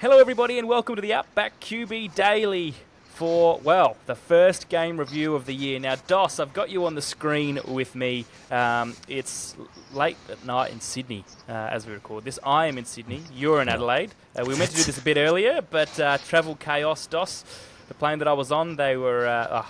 Hello, everybody, and welcome to the Outback QB Daily for, well, the first game review of the year. Now, Dos, I've got you on the screen with me. It's late at night in Sydney as we record this. I am in Sydney. You're in Adelaide. We were meant to do this a bit earlier, but travel chaos, Dos. The plane that I was on, they were,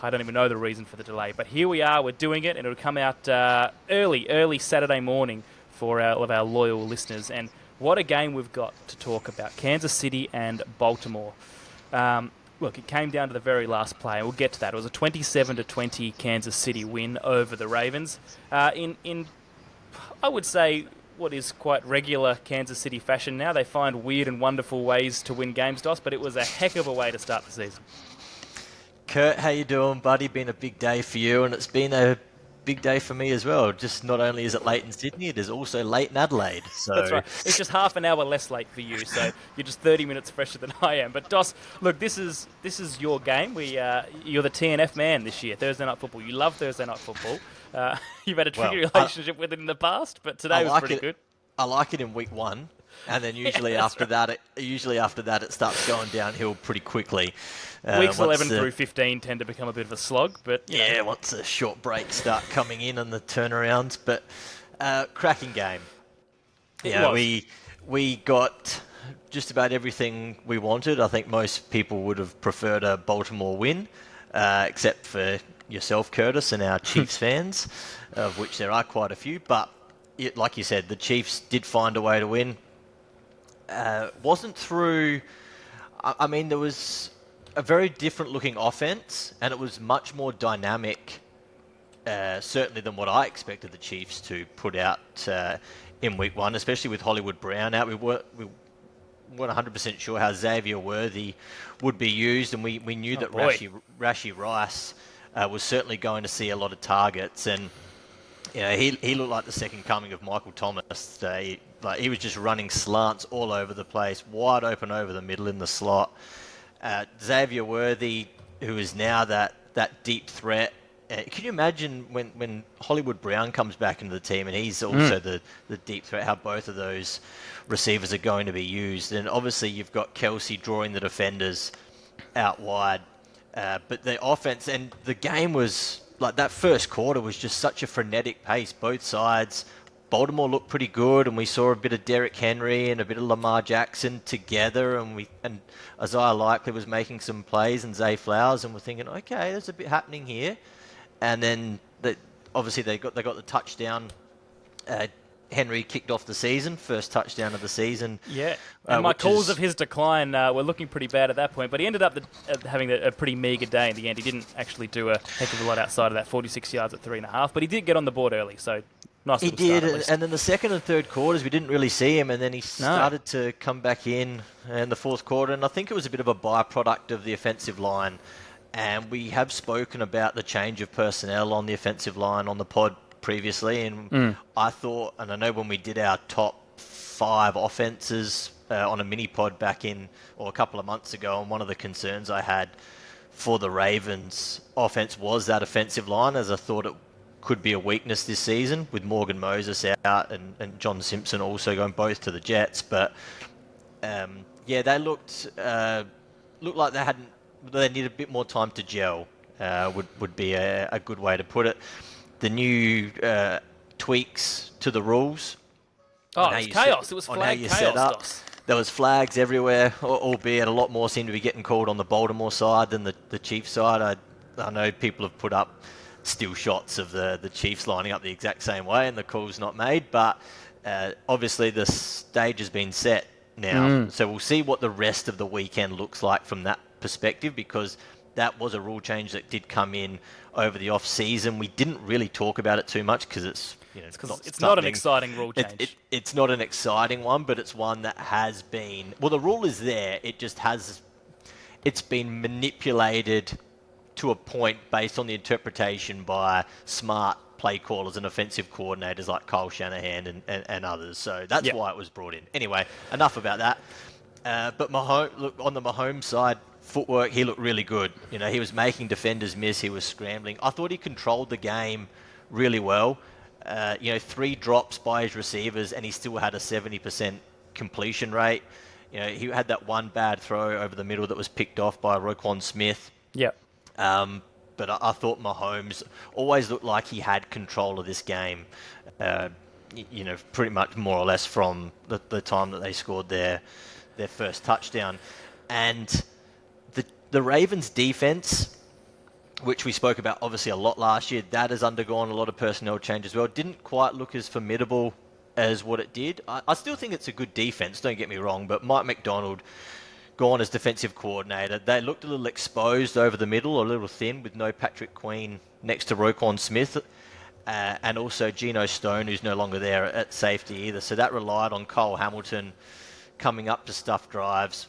I don't even know the reason for the delay. But here we are, we're doing it, and it'll come out early Saturday morning for all of our loyal listeners. And what a game we've got to talk about. Kansas City and Baltimore. Look, it came down to the very last play, and we'll get to that. It was a 27-20 Kansas City win over the Ravens. In I would say, what is quite regular Kansas City fashion now. They find weird and wonderful ways to win games, Dos, but it was a heck of a way to start the season. Curt, how you doing, buddy? Been a big day for you, and it's been a big day for me as well. Just not only is it late in Sydney, it is also late in Adelaide. So that's right. It's just half an hour less late for you, so you're just 30 minutes fresher than I am. But Dos, look, this is your game. You're the TNF man this year, Thursday Night Football. You love Thursday Night Football. You've had a tricky relationship with it in the past, but today was pretty good. I like it in week one, and then usually after that, it starts going downhill pretty quickly. Weeks 11 through 15 tend to become a bit of a slog, but yeah, once the short breaks start coming in and the turnarounds, but cracking game. We got just about everything we wanted. I think most people would have preferred a Baltimore win, except for yourself, Curtis, and our Chiefs fans, of which there are quite a few. But like you said, the Chiefs did find a way to win. Wasn't through. I mean, there was a very different looking offense, and it was much more dynamic, certainly than what I expected the Chiefs to put out in week one, especially with Hollywood Brown out. We weren't 100% sure how Xavier Worthy would be used, and we knew that Rashee Rice was certainly going to see a lot of targets, and he looked like the second coming of Michael Thomas. He was just running slants all over the place, wide open over the middle in the slot. Xavier Worthy, who is now that deep threat. Can you imagine when Hollywood Brown comes back into the team and he's also the deep threat, how both of those receivers are going to be used? And obviously you've got Kelsey drawing the defenders out wide. But the offense and the game was like that first quarter was just such a frenetic pace, both sides. Baltimore looked pretty good, and we saw a bit of Derrick Henry and a bit of Lamar Jackson together, and Isaiah Likely was making some plays, and nflaus, and we're thinking, okay, there's a bit happening here. And then obviously they got the touchdown. Henry kicked off the season, first touchdown of the season. Yeah, and my calls of his decline were looking pretty bad at that point, but he ended up having a pretty meagre day in the end. He didn't actually do a heck of a lot outside of that 46 yards at 3.5, but he did get on the board early, so nice. He did, and then the second and third quarters, we didn't really see him, and then he started to come back in the fourth quarter, and I think it was a bit of a byproduct of the offensive line, and we have spoken about the change of personnel on the offensive line on the pod previously, and I thought, and I know when we did our top 5 offenses on a mini pod back in, or a couple of months ago, and one of the concerns I had for the Ravens offense was that offensive line, as I thought it could be a weakness this season with Morgan Moses out and John Simpson also going both to the Jets. But they looked like they needed a bit more time to gel. Would be a good way to put it. The new tweaks to the rules. Oh, it was chaos. It was flag chaos. There was flags everywhere, albeit a lot more seemed to be getting called on the Baltimore side than the Chiefs side. I know people have put up still shots of the Chiefs lining up the exact same way and the call's not made, but obviously the stage has been set now. So we'll see what the rest of the weekend looks like from that perspective, because that was a rule change that did come in over the off-season. We didn't really talk about it too much because it's not an exciting rule change. It's not an exciting one, but it's one that has been... Well, the rule is there. It just has... It's been manipulated to a point based on the interpretation by smart play callers and offensive coordinators like Kyle Shanahan and others. So that's why it was brought in. Anyway, enough about that. But on the Mahomes side, footwork, he looked really good. He was making defenders miss. He was scrambling. I thought he controlled the game really well. 3 drops by his receivers, and he still had a 70% completion rate. He had that one bad throw over the middle that was picked off by Roquan Smith. Yep. But I thought Mahomes always looked like he had control of this game. Pretty much more or less from the time that they scored their first touchdown. And the Ravens' defense, which we spoke about obviously a lot last year, that has undergone a lot of personnel change as well. It didn't quite look as formidable as what it did. I still think it's a good defense, don't get me wrong, but Mike McDonald gone as defensive coordinator. They looked a little exposed over the middle, a little thin, with no Patrick Queen next to Roquan Smith, and also Geno Stone, who's no longer there at safety either. So that relied on Cole Hamilton coming up to stuff drives.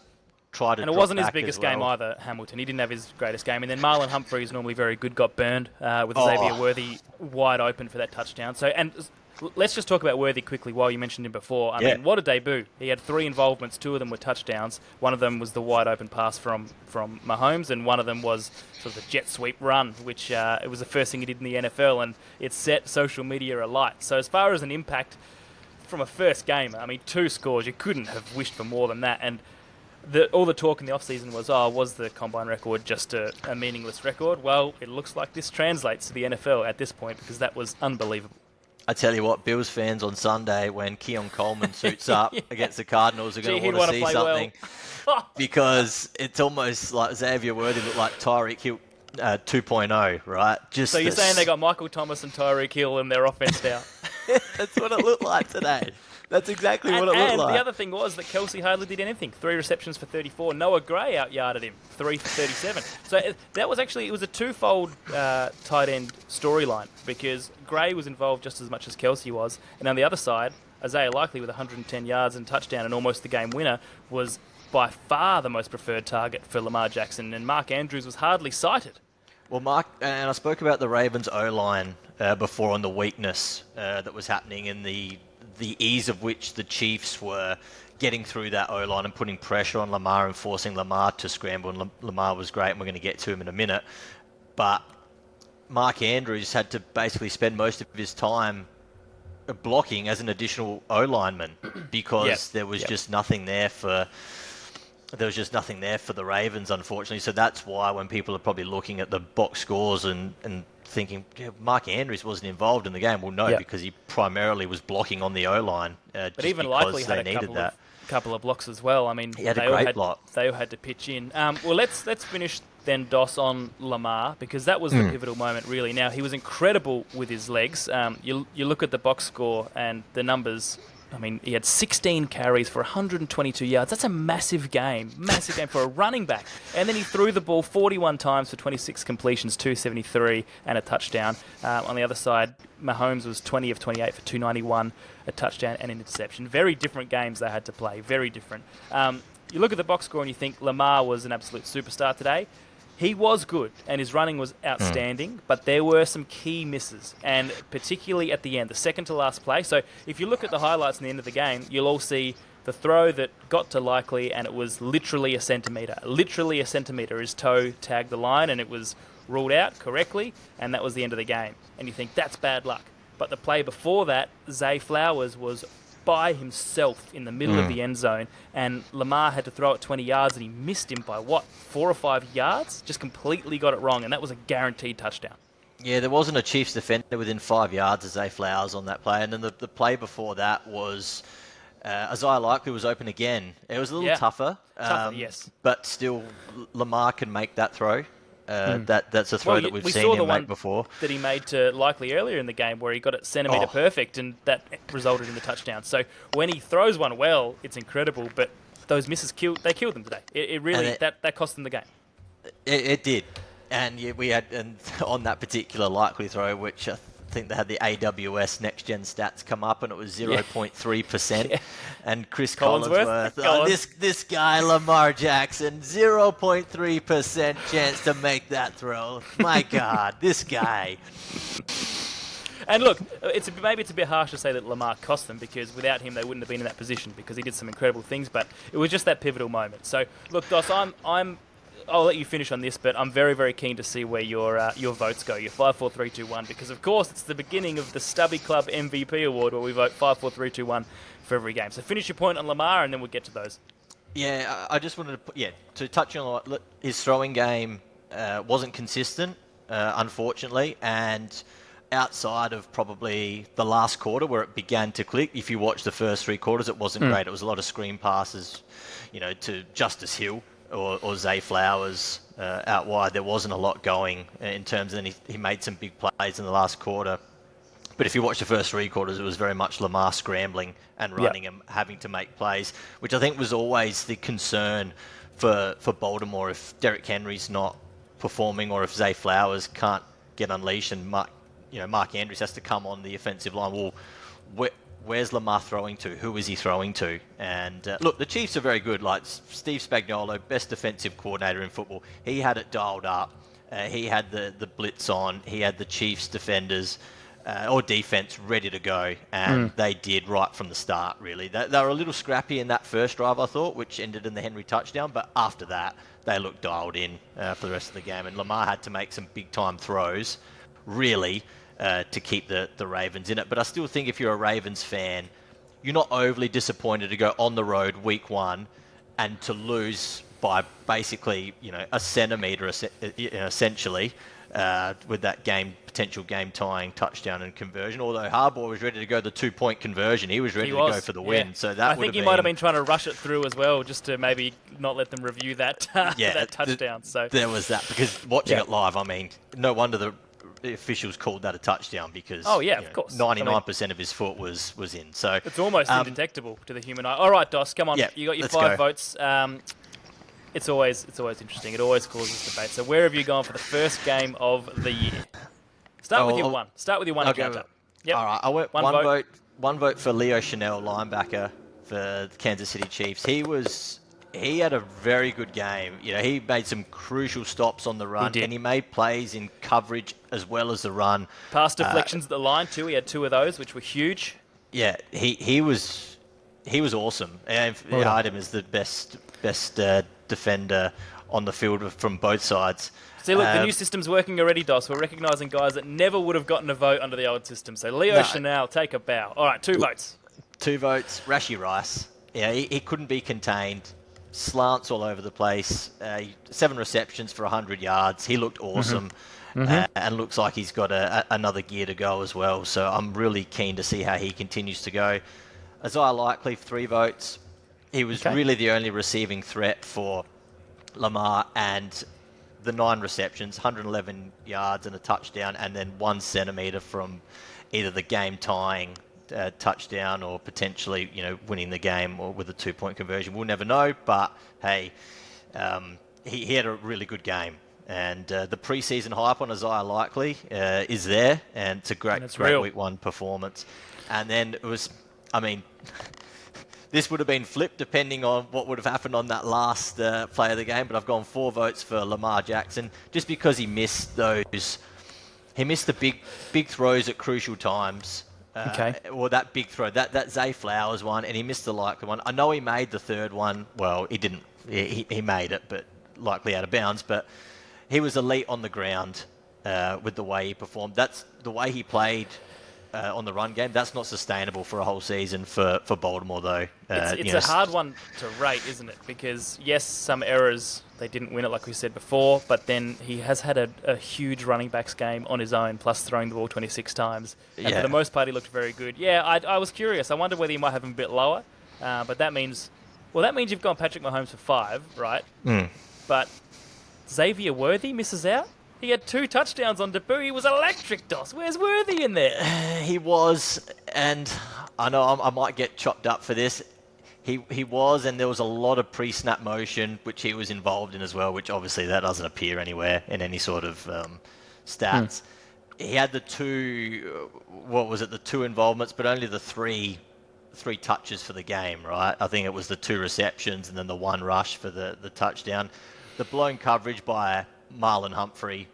And it wasn't his biggest game either, Hamilton. He didn't have his greatest game. And then Marlon Humphrey, who's normally very good, got burned with Xavier Worthy wide open for that touchdown. And let's just talk about Worthy quickly while you mentioned him before. I mean, what a debut. He had 3 involvements. 2 of them were touchdowns. One of them was the wide open pass from Mahomes, and one of them was sort of the jet sweep run, which it was the first thing he did in the NFL, and it set social media alight. So as far as an impact from a first game, I mean, 2 scores, you couldn't have wished for more than that. And all the talk in the off-season was the Combine record just a meaningless record? Well, it looks like this translates to the NFL at this point, because that was unbelievable. I tell you what, Bills fans on Sunday, when Keon Coleman suits up against the Cardinals, are going to want to see something. Well. Because it's almost like Xavier Worthy looked like Tyreek Hill 2.0, right? So you're saying they got Michael Thomas and Tyreek Hill and their offense now? That's what it looked like today. That's exactly what it looked like. And the other thing was that Kelsey hardly did anything. 3 receptions for 34. Noah Gray out-yarded him. 3 for 37. So that was actually, it was a twofold tight end storyline, because Gray was involved just as much as Kelsey was. And on the other side, Isaiah Likely with 110 yards and touchdown and almost the game winner was by far the most preferred target for Lamar Jackson. And Mark Andrews was hardly cited. Well, Mark, and I spoke about the Ravens O-line before on the weakness that was happening in the ease of which the Chiefs were getting through that O-line and putting pressure on Lamar and forcing Lamar to scramble. And Lamar was great, and we're going to get to him in a minute. But Mark Andrews had to basically spend most of his time blocking as an additional O-lineman, because there was just nothing there for the Ravens, unfortunately. So that's why when people are probably looking at the box scores and thinking, Mark Andrews wasn't involved in the game. Well, no, because he primarily was blocking on the O-line. But even Likely had a couple of blocks as well. I mean, he had a great block. They all had to pitch in. Well, let's finish then, Dos, on Lamar, because that was the pivotal moment, really. Now, he was incredible with his legs. You look at the box score and the numbers. I mean, he had 16 carries for 122 yards. That's a massive game for a running back. And then he threw the ball 41 times for 26 completions, 273, and a touchdown. On the other side, Mahomes was 20 of 28 for 291, a touchdown and an interception. Very different games they had to play, very different. You look at the box score and you think Lamar was an absolute superstar today. He was good, and his running was outstanding, but there were some key misses, and particularly at the end, the second to last play. So if you look at the highlights in the end of the game, you'll all see the throw that got to Likely, and it was literally a centimetre. Literally a centimetre. His toe tagged the line, and it was ruled out correctly, and that was the end of the game. And you think, that's bad luck. But the play before that, Zay Flowers was by himself in the middle of the end zone, and Lamar had to throw it 20 yards, and he missed him by 4 or 5 yards? Just completely got it wrong, and that was a guaranteed touchdown. Yeah, there wasn't a Chiefs defender within 5 yards of Zay Flowers on that play, and then the play before that was Isaiah Likely was open again. It was a little tougher, yes, but still Lamar can make that throw. That's a throw that we've seen him make before. That he made to Likely earlier in the game, where he got it centimetre perfect, and that resulted in the touchdown. So when he throws one well, it's incredible. But those misses killed them today. It really that cost them the game. It did, and we had on that particular Likely throw, which I think they had the AWS Next Gen stats come up, and it was 0.3%. And Chris Collinsworth, this guy Lamar Jackson, 0.3% chance to make that throw. My God, this guy. And look, maybe it's a bit harsh to say that Lamar cost them, because without him they wouldn't have been in that position, because he did some incredible things. But it was just that pivotal moment. So look, Dos, I'll let you finish on this, but I'm very, very keen to see where your votes go, your 5, 4, 3, 2, 1, because of course it's the beginning of the Stubby Club MVP award, where we vote 5, 4, 3, 2, 1 for every game. So finish your point on Lamar, and then we'll get to those. Yeah, I just wanted to to touch on his throwing game wasn't consistent, unfortunately, and outside of probably the last quarter where it began to click, if you watch the first 3 quarters, it wasn't great. It was a lot of screen passes, to Justice Hill or Zay Flowers out wide. There wasn't a lot going in terms of, and he made some big plays in the last quarter. But if you watch the first 3 quarters, it was very much Lamar scrambling and running and having to make plays, which I think was always the concern for Baltimore. If Derrick Henry's not performing, or if Zay Flowers can't get unleashed, and Mark Andrews has to come on the offensive line, well, where's Lamar throwing to? Who is he throwing to? And look, the Chiefs are very good. Like Steve Spagnuolo, best defensive coordinator in football. He had it dialed up. He had the blitz on. He had the Chiefs defenders or defense ready to go, and they did right from the start, really. They were a little scrappy in that first drive, I thought, which ended in the Henry touchdown, but after that, they looked dialed in for the rest of the game, and Lamar had to make some big-time throws, really, to keep the Ravens in it. But I still think if you're a Ravens fan, you're not overly disappointed to go on the road week 1 and to lose by basically, a centimetre, essentially, with that potential game-tying touchdown and conversion. Although Harbaugh was ready to go the 2-point conversion, he was ready to go for the win. So that I think he might have been trying to rush it through as well, just to maybe not let them review that that touchdown. So there was that, because watching it live, I mean, no wonder the officials called that a touchdown, because of course, 99% of his foot was in. So it's almost indetectable to the human eye. All right, Dos, come on, you got your 5 votes. It's always interesting. It always causes debate. So where have you gone for the first game of the year? Start with your one. Start with your one. Okay. Yep. All right. I went one vote for Leo Chanel, linebacker for the Kansas City Chiefs. He had a very good game. He made some crucial stops on the run, and he made plays in coverage as well as the run. Pass deflections at the line too. He had 2 of those, which were huge. Yeah, he was awesome. And I had him as the best defender on the field from both sides. See, look, the new system's working already, Dos. We're recognising guys that never would have gotten a vote under the old system. So Leo Chanel, take a bow. All right, 2 votes. 2 votes. Rashi Rice. Yeah, he couldn't be contained. Slants all over the place. 7 receptions for 100 yards. He looked awesome. And looks like he's got another gear to go as well. So I'm really keen to see how he continues to go. Isaiah Likely, 3 votes. He was really the only receiving threat for Lamar, and the 9 receptions, 111 yards and a touchdown, and then 1 centimetre from either the game-tying touchdown or potentially, winning the game or with a 2-point conversion. We'll never know, but hey, he had a really good game. And the preseason hype on Isaiah Likely is there, and it's a great week 1 performance. And then it was, this would have been flipped depending on what would have happened on that last play of the game, but I've gone 4 votes for Lamar Jackson, just because he missed those. He missed the big throws at crucial times. Or that big throw, that Zay Flowers one, and he missed the Likely one. I know he made the 3rd one. Well, he didn't. He made it, but likely out of bounds. But he was elite on the ground with the way he performed. That's the way he played on the run game. That's not sustainable for a whole season for Baltimore, though. It's a hard one to rate, isn't it? Because, yes, some errors, they didn't win it like we said before, but then he has had a huge running backs game on his own, plus throwing the ball 26 times. And for the most part, he looked very good. Yeah, I was curious. I wondered whether he might have him a bit lower, but that means you've gone Patrick Mahomes for 5, right? But Xavier Worthy misses out? He had 2 touchdowns on debut. He was electric, Dos. Where's Worthy in there? He was, and I know I might get chopped up for this. He was, and there was a lot of pre-snap motion, which he was involved in as well, which obviously that doesn't appear anywhere in any sort of stats. He had the 2 involvements, but only the 3 touches for the game, right? I think it was the 2 receptions and then the 1 rush for the touchdown. The blown coverage by Marlon Humphrey,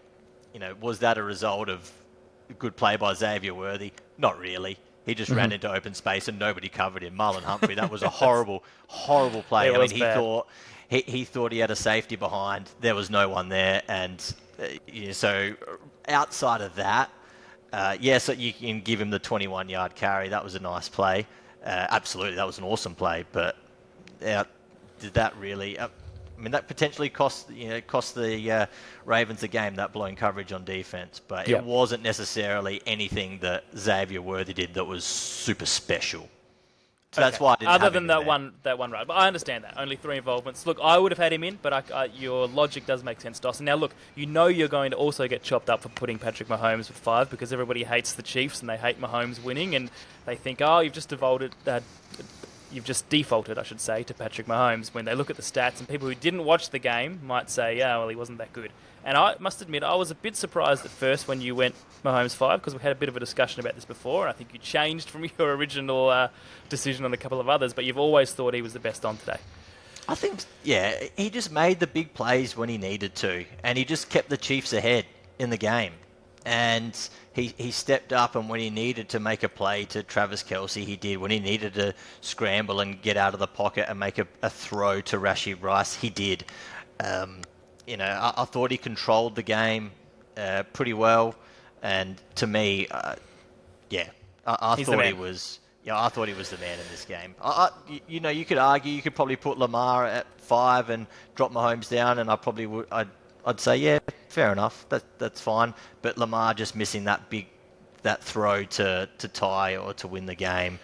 was that a result of good play by Xavier Worthy? Not really. He just ran into open space and nobody covered him. Marlon Humphrey, that was a horrible, horrible play. He thought he had a safety behind. There was no one there, and so outside of that, yes, you can give him the 21-yard carry. That was a nice play. Absolutely, that was an awesome play. But did that really? I mean, that potentially cost the Ravens the game, that blown coverage on defense, but it wasn't necessarily anything that Xavier Worthy did that was super special. So that's why I didn't Other have than him that in there. one run. But I understand that. Only 3 involvements. Look, I would have had him in, but your logic does make sense, Dawson. Now, look, you know you're going to also get chopped up for putting Patrick Mahomes with 5 because everybody hates the Chiefs and they hate Mahomes winning and they think, oh, you've just defaulted, I should say, to Patrick Mahomes when they look at the stats, and people who didn't watch the game might say, yeah, well, he wasn't that good. And I must admit, I was a bit surprised at first when you went Mahomes 5 because we had a bit of a discussion about this before, and I think you changed from your original decision on a couple of others, but you've always thought he was the best on today. I think, he just made the big plays when he needed to, and he just kept the Chiefs ahead in the game. And he stepped up, and when he needed to make a play to Travis Kelce, he did. When he needed to scramble and get out of the pocket and make a throw to Rashee Rice, he did. I thought he controlled the game pretty well, and to me, I thought he was. Yeah, I thought he was the man in this game. You could argue you could probably put Lamar at 5 and drop Mahomes down, and I probably would. I'd say, yeah, fair enough. That's fine. But Lamar just missing that throw to tie or to win the game,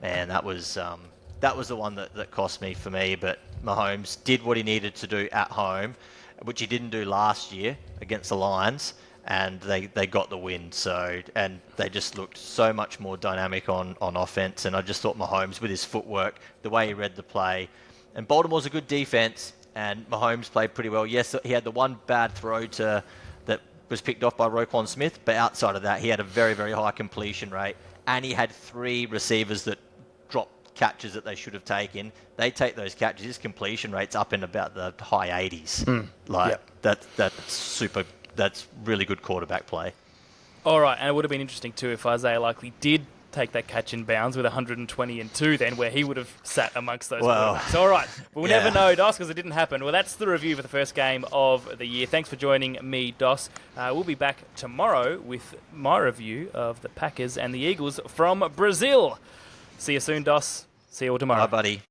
man, that was the one that cost me for me. But Mahomes did what he needed to do at home, which he didn't do last year against the Lions, and they got the win. So, and they just looked so much more dynamic on offense. And I just thought Mahomes, with his footwork, the way he read the play, and Baltimore's a good defense. And Mahomes played pretty well. Yes, he had the one bad throw that was picked off by Roquan Smith, but outside of that, he had a very, very high completion rate, and he had 3 receivers that dropped catches that they should have taken. They take those catches. His completion rate's up in about the high 80s. That's super. That's really good quarterback play. All right, and it would have been interesting too if Isaiah Likely did take that catch in bounds with 120-2 then, where he would have sat amongst those quarterbacks. All right, we'll never know, Dos, because it didn't happen. Well, that's the review for the first game of the year. Thanks for joining me, Dos. We'll be back tomorrow with my review of the Packers and the Eagles from Brazil. See you soon, Dos. See you all tomorrow. Bye, buddy.